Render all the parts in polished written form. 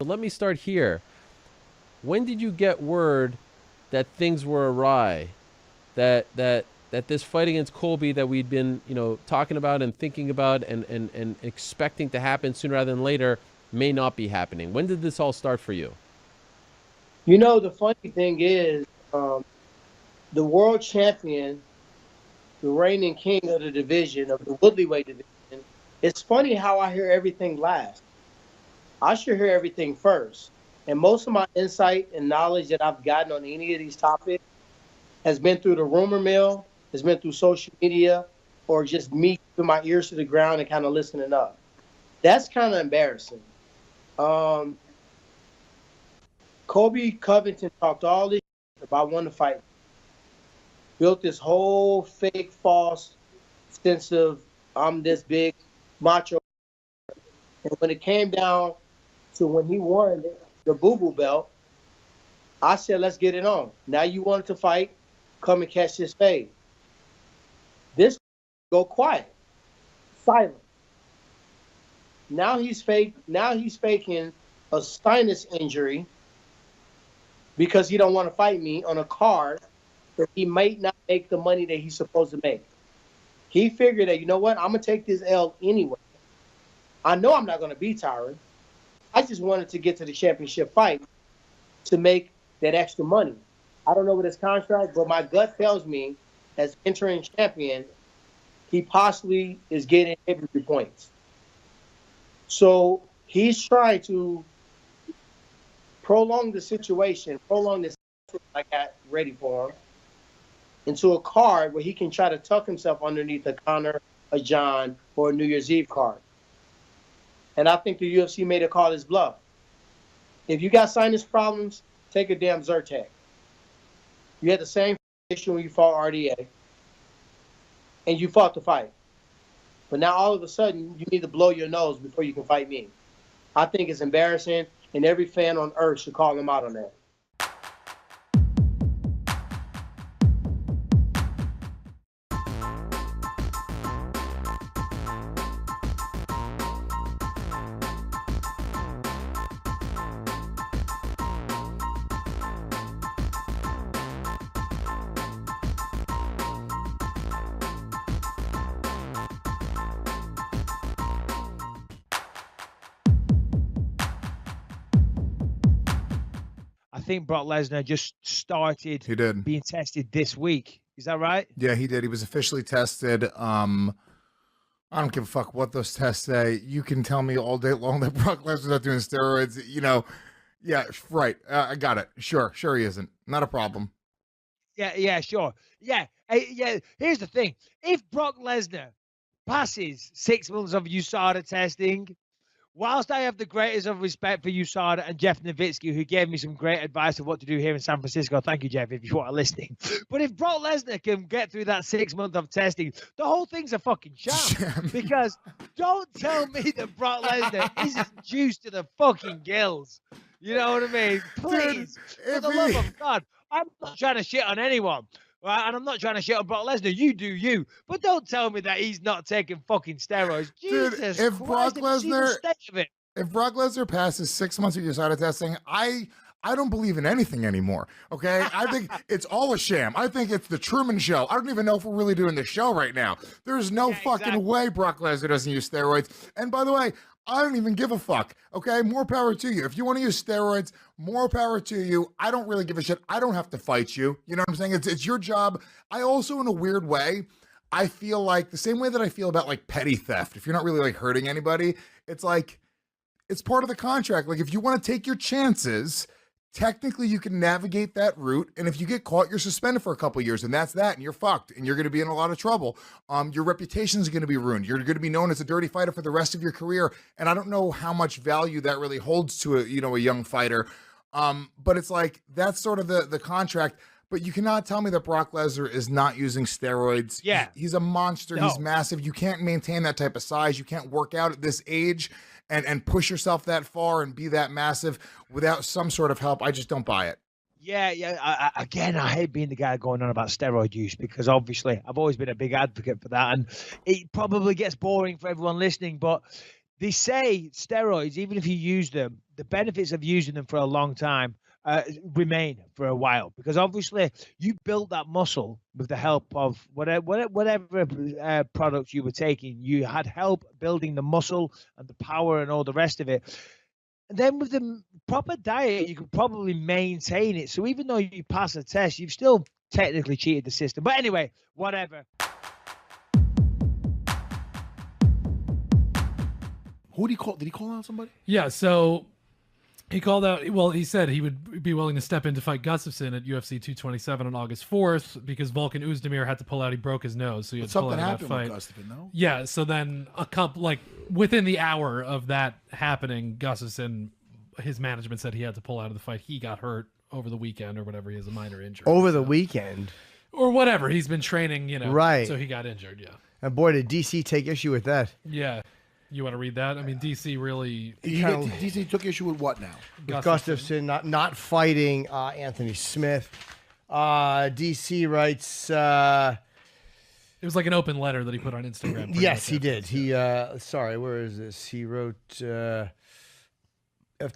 But let me start here. When did you get word that things were awry? That this fight against Colby that we'd been, talking about and thinking about and expecting to happen sooner rather than later may not be happening. When did this all start for you? The funny thing is, the world champion, the reigning king of the division, of the Woodley weight division, it's funny how I hear everything last. I should hear everything first. And most of my insight and knowledge that I've gotten on any of these topics has been through the rumor mill, has been through social media, or just me putting my ears to the ground and kind of listening up. That's kind of embarrassing. Colby Covington talked all this about wanting to fight. Built this whole fake, false sense of I'm this big macho. And when it came down to when he won the boo-boo belt, I said, let's get it on. Now you wanted to fight, come and catch this fade. This go quiet, silent. Now he's faking a sinus injury because he don't want to fight me on a card that he might not make the money that he's supposed to make. He figured that, you know what, I'm going to take this L anyway. I know I'm not going to beat Tyron. I just wanted to get to the championship fight to make that extra money. I don't know what his contract, but my gut tells me as interim champion, he possibly is getting every points. So he's trying to prolong the situation, prolong this I got ready for him, into a card where he can try to tuck himself underneath a Conor, a John, or a New Year's Eve card. And I think the UFC made a call his bluff. If you got sinus problems, take a damn Zyrtec. You had the same issue when you fought RDA, and you fought the fight. But now all of a sudden, you need to blow your nose before you can fight me. I think it's embarrassing, and every fan on earth should call him out on that. I think Brock Lesnar just started being tested this week. Is that right? Yeah, he did. He was officially tested. I don't give a fuck what those tests say. You can tell me all day long that Brock Lesnar's not doing steroids. Yeah, right. I got it. Sure he isn't. Not a problem. Yeah, sure. Yeah. Here's the thing. If Brock Lesnar passes 6 months of USADA testing, whilst I have the greatest of respect for USADA and Jeff Nowitzki, who gave me some great advice of what to do here in San Francisco, thank you, Jeff, if you are listening. But if Brock Lesnar can get through that 6 months of testing, the whole thing's a fucking sham. Because don't tell me that Brock Lesnar isn't juiced to the fucking gills. You know what I mean? Please, for the love of God, I'm not trying to shit on anyone. Right, and I'm not trying to shit on Brock Lesnar. You do you. But don't tell me that he's not taking fucking steroids. Jesus if Christ, if Brock Lesnar passes 6 months of USADA testing, I don't believe in anything anymore. Okay? I think it's all a sham. I think it's the Truman Show. I don't even know if we're really doing the show right now. There's no fucking way Brock Lesnar doesn't use steroids. And by the way, I don't even give a fuck, okay? More power to you. If you want to use steroids, more power to you. I don't really give a shit. I don't have to fight you. You know what I'm saying? It's your job. I also, in a weird way, I feel like the same way that I feel about like petty theft. If you're not really like hurting anybody, it's like, it's part of the contract. Like if you want to take your chances, technically you can navigate that route. And if you get caught, you're suspended for a couple of years, and that's that, and you're fucked, and you're going to be in a lot of trouble. Your reputation is going to be ruined. You're going to be known as a dirty fighter for the rest of your career. And I don't know how much value that really holds to a young fighter. But it's like, that's sort of the contract. But you cannot tell me that Brock Lesnar is not using steroids. Yeah. He's a monster. No. He's massive. You can't maintain that type of size. You can't work out at this age and push yourself that far and be that massive without some sort of help. I just don't buy it. Yeah. I hate being the guy going on about steroid use, because obviously I've always been a big advocate for that, and it probably gets boring for everyone listening, but they say steroids, even if you use them, the benefits of using them for a long time remain for a while, because obviously you built that muscle with the help of whatever products you were taking. You had help building the muscle and the power and all the rest of it. And then with the proper diet, you could probably maintain it. So even though you pass a test, you've still technically cheated the system. But anyway, whatever. Who did he call? Did he call out somebody? Yeah, so he called out, well, he said he would be willing to step in to fight Gustafsson at UFC 227 on August 4th because Volkan Oezdemir had to pull out. He broke his nose, so he had to pull out of that Something fight. happened with Gustafsson, no? Yeah, so then within the hour of that happening, Gustafsson, his management said he had to pull out of the fight. He got hurt over the weekend or whatever. He has a minor injury. Over the weekend? Or whatever. He's been training, Right. So he got injured, yeah. And boy, did DC take issue with that. Yeah. You want to read that? I mean, DC really... DC took issue with what now? Gustafsson not fighting Anthony Smith. DC writes... it was like an open letter that he put on Instagram. Yes, he did. He sorry, where is this? He wrote after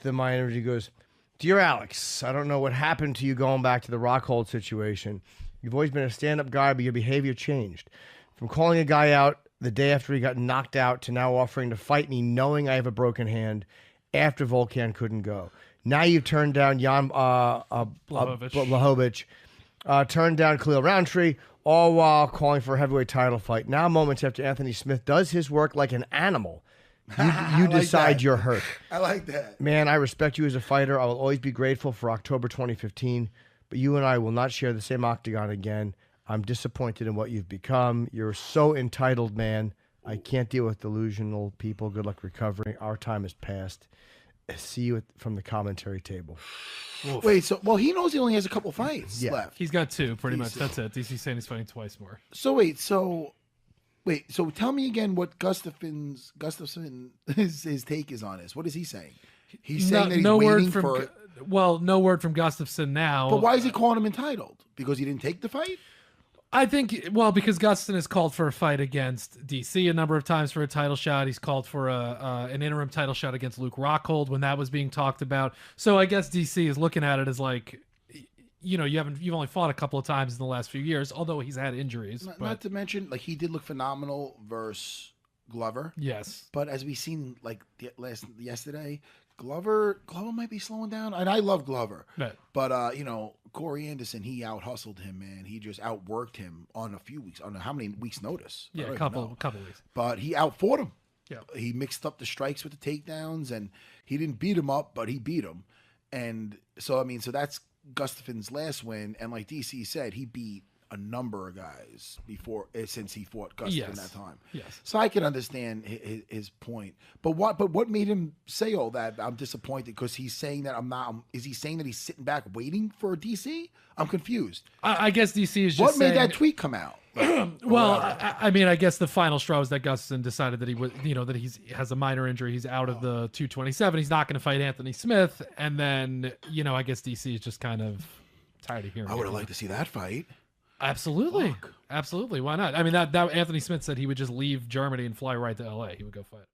the minor, he goes, "Dear Alex, I don't know what happened to you going back to the Rockhold situation. You've always been a stand-up guy, but your behavior changed. From calling a guy out the day after he got knocked out to now offering to fight me knowing I have a broken hand after Volkan couldn't go. Now you've turned down Jan Blachowicz, turned down Khalil Roundtree, all while calling for a heavyweight title fight. Now, moments after Anthony Smith does his work like an animal, you decide you're hurt. I like that. Man, I respect you as a fighter. I will always be grateful for October 2015, but you and I will not share the same octagon again. I'm disappointed in what you've become. You're so entitled, man. I can't deal with delusional people. Good luck recovering. Our time has passed. See you from the commentary table." Oof. Wait, so he knows he only has a couple fights left. He's got 2, pretty much. That's it. DC's saying he's fighting twice more. So tell me again what Gustafsson his take is on this. What is he saying? He's saying that he's waiting for. Well, no word from Gustafsson now. But why is he calling him entitled? Because he didn't take the fight? I think, because Gustafsson has called for a fight against DC a number of times for a title shot. He's called for an interim title shot against Luke Rockhold when that was being talked about. So I guess DC is looking at it as like, you've only fought a couple of times in the last few years, although he's had injuries. Not to mention, he did look phenomenal versus Glover. Yes. But as we seen yesterday, Glover might be slowing down, and I love Glover. Right. But Corey Anderson, he out hustled him, man. He just outworked him on a few weeks, on how many weeks' notice? Yeah, a couple weeks. But he outfought him. Yeah. He mixed up the strikes with the takedowns, and he didn't beat him up, but he beat him. And so that's Gustafsson's last win, and like DC said, he beat a number of guys since he fought Gustafsson that time. Yes. So I can understand his point. But what made him say all that? I'm disappointed because he's saying that I'm not. Is he saying that he's sitting back waiting for DC? I'm confused. I guess DC is just what saying, made that tweet come out? I guess the final straw was that Gustafsson decided that he was, that he has a minor injury. He's out of the 227. He's not going to fight Anthony Smith. And then, I guess DC is just kind of tired of hearing. I would have liked to see that fight. Absolutely. Absolutely. Why not? I mean, that Anthony Smith said he would just leave Germany and fly right to LA. He would go fight.